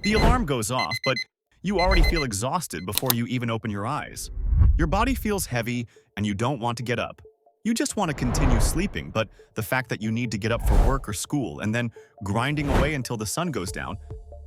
The alarm goes off, but you already feel exhausted before you even open your eyes. Your body feels heavy and you don't want to get up. You just want to continue sleeping, but the fact that you need to get up for work or school and then grinding away until the sun goes down,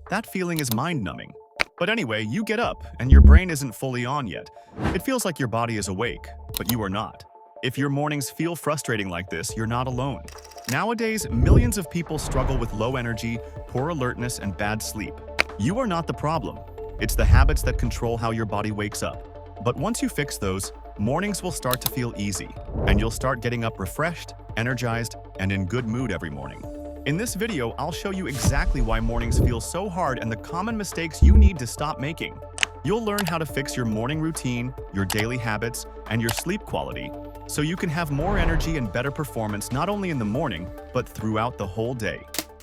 that feeling is mind-numbing. But anyway, you get up and your brain isn't fully on yet. It feels like your body is awake, but you are not. If your mornings feel frustrating like this, you're not alone. Nowadays, millions of people struggle with low energy, poor alertness, and bad sleep. You are not the problem. It's the habits that control how your body wakes up. But once you fix those, mornings will start to feel easy, and you'll start getting up refreshed, energized, and in good mood every morning. In this video, I'll show you exactly why mornings feel so hard and the common mistakes you need to stop making. You'll learn how to fix your morning routine, your daily habits, and your sleep quality, so you can have more energy and better performance not only in the morning, but throughout the whole day.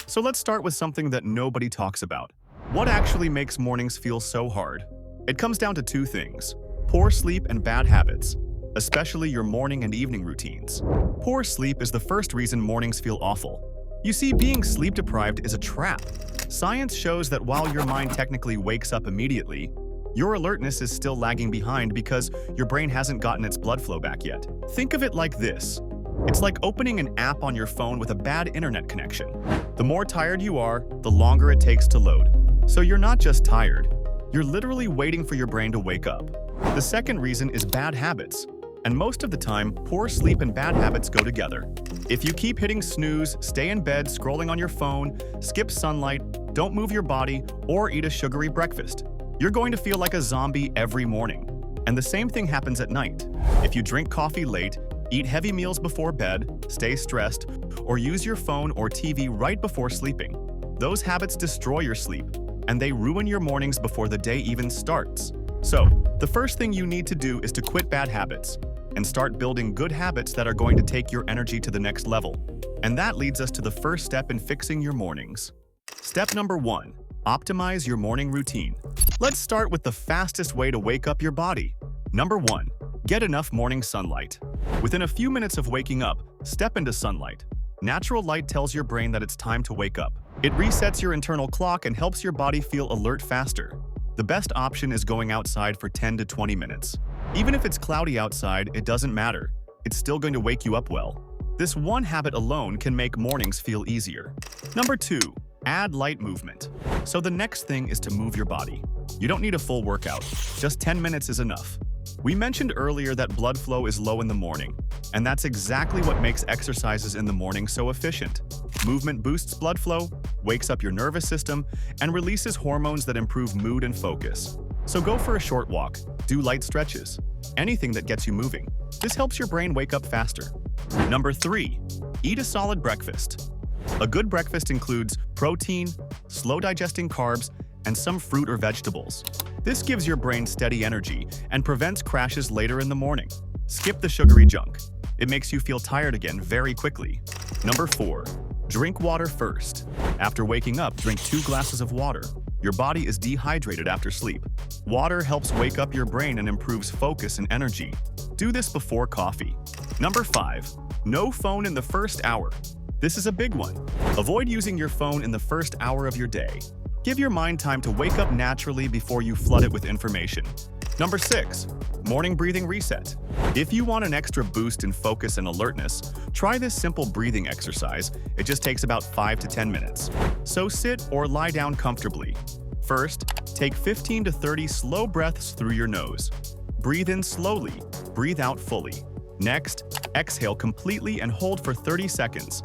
So let's start with something that nobody talks about. What actually makes mornings feel so hard? It comes down to two things: poor sleep and bad habits, especially your morning and evening routines. Poor sleep is the first reason mornings feel awful. You see, being sleep deprived is a trap. Science shows that while your mind technically wakes up immediately, your alertness is still lagging behind because your brain hasn't gotten its blood flow back yet. Think of it like this. It's like opening an app on your phone with a bad internet connection. The more tired you are, the longer it takes to load. So you're not just tired, you're literally waiting for your brain to wake up. The second reason is bad habits. And most of the time, poor sleep and bad habits go together. If you keep hitting snooze, stay in bed scrolling on your phone, skip sunlight, don't move your body, or eat a sugary breakfast, you're going to feel like a zombie every morning. And the same thing happens at night. If you drink coffee late, eat heavy meals before bed, stay stressed, or use your phone or TV right before sleeping, those habits destroy your sleep, and they ruin your mornings before the day even starts. So, the first thing you need to do is to quit bad habits and start building good habits that are going to take your energy to the next level. And that leads us to the first step in fixing your mornings. Step number 1. Optimize your morning routine. Let's start with the fastest way to wake up your body. Number 1. Get enough morning sunlight. Within a few minutes of waking up, step into sunlight. Natural light tells your brain that it's time to wake up. It resets your internal clock and helps your body feel alert faster. The best option is going outside for 10 to 20 minutes. Even if it's cloudy outside, it doesn't matter. It's still going to wake you up well. This one habit alone can make mornings feel easier. Number 2. Add light movement. So the next thing is to move your body. You don't need a full workout. Just 10 minutes is enough. We mentioned earlier that blood flow is low in the morning, and that's exactly what makes exercises in the morning so efficient. Movement boosts blood flow, wakes up your nervous system, and releases hormones that improve mood and focus. So go for a short walk, do light stretches, anything that gets you moving. This helps your brain wake up faster. Number 3. Eat a solid breakfast. A good breakfast includes protein, slow-digesting carbs, and some fruit or vegetables. This gives your brain steady energy and prevents crashes later in the morning. Skip the sugary junk. It makes you feel tired again very quickly. Number 4. Drink water first. After waking up, drink 2 glasses of water. Your body is dehydrated after sleep. Water helps wake up your brain and improves focus and energy. Do this before coffee. Number 5. No phone in the first hour. This is a big one. Avoid using your phone in the first hour of your day. Give your mind time to wake up naturally before you flood it with information. Number 6. Morning breathing reset. If you want an extra boost in focus and alertness, try this simple breathing exercise. It just takes about 5 to 10 minutes. So sit or lie down comfortably. First, take 15 to 30 slow breaths through your nose. Breathe in slowly, breathe out fully. Next, exhale completely and hold for 30 seconds.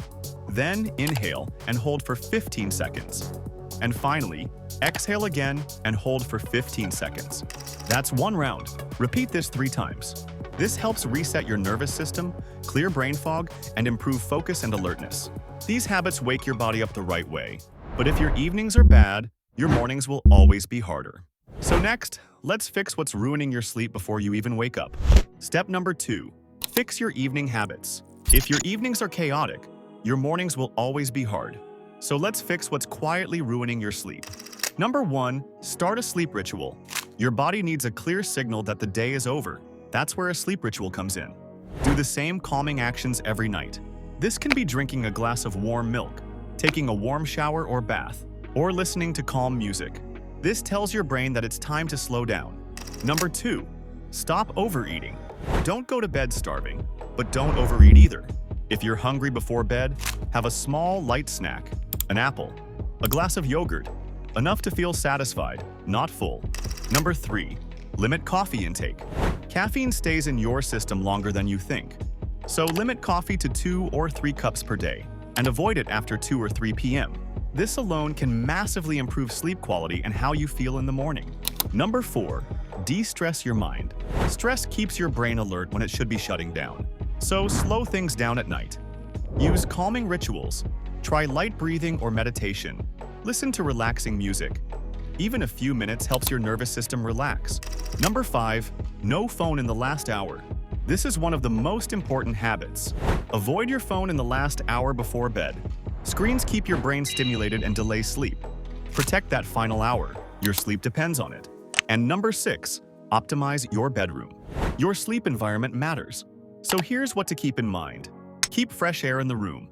Then inhale and hold for 15 seconds. And finally, exhale again and hold for 15 seconds. That's 1 round. Repeat this 3 times. This helps reset your nervous system, clear brain fog, and improve focus and alertness. These habits wake your body up the right way. But if your evenings are bad, your mornings will always be harder. So next, let's fix what's ruining your sleep before you even wake up. Step number 2. Fix your evening habits. If your evenings are chaotic, your mornings will always be hard. So let's fix what's quietly ruining your sleep. Number 1. Start a sleep ritual. Your body needs a clear signal that the day is over. That's where a sleep ritual comes in. Do the same calming actions every night. This can be drinking a glass of warm milk, taking a warm shower or bath, or listening to calm music. This tells your brain that it's time to slow down. Number 2, stop overeating. Don't go to bed starving, but don't overeat either. If you're hungry before bed, have a small, light snack, an apple, a glass of yogurt, enough to feel satisfied, not full. Number 3, limit coffee intake. Caffeine stays in your system longer than you think. So limit coffee to 2 or 3 cups per day, and avoid it after 2 or 3 p.m. This alone can massively improve sleep quality and how you feel in the morning. Number 4, de-stress your mind. Stress keeps your brain alert when it should be shutting down. So slow things down at night. Use calming rituals. Try light breathing or meditation. Listen to relaxing music. Even a few minutes helps your nervous system relax. Number 5, no phone in the last hour. This is one of the most important habits. Avoid your phone in the last hour before bed. Screens keep your brain stimulated and delay sleep. Protect that final hour. Your sleep depends on it. And number 6, optimize your bedroom. Your sleep environment matters. So here's what to keep in mind. Keep fresh air in the room.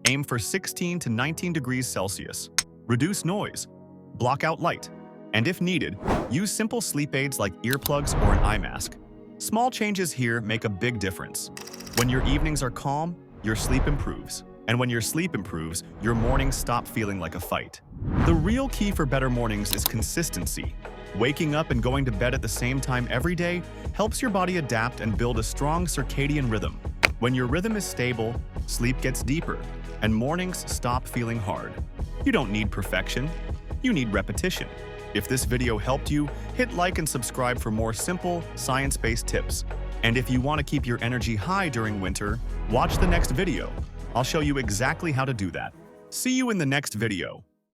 Aim for 16 to 19 degrees Celsius. Reduce noise. Block out light. And if needed, use simple sleep aids like earplugs or an eye mask. Small changes here make a big difference. When your evenings are calm, your sleep improves. And when your sleep improves, your mornings stop feeling like a fight. The real key for better mornings is consistency. Waking up and going to bed at the same time every day helps your body adapt and build a strong circadian rhythm. When your rhythm is stable, sleep gets deeper, and mornings stop feeling hard. You don't need perfection, you need repetition. If this video helped you, hit like and subscribe for more simple, science-based tips. And if you want to keep your energy high during winter, watch the next video. I'll show you exactly how to do that. See you in the next video.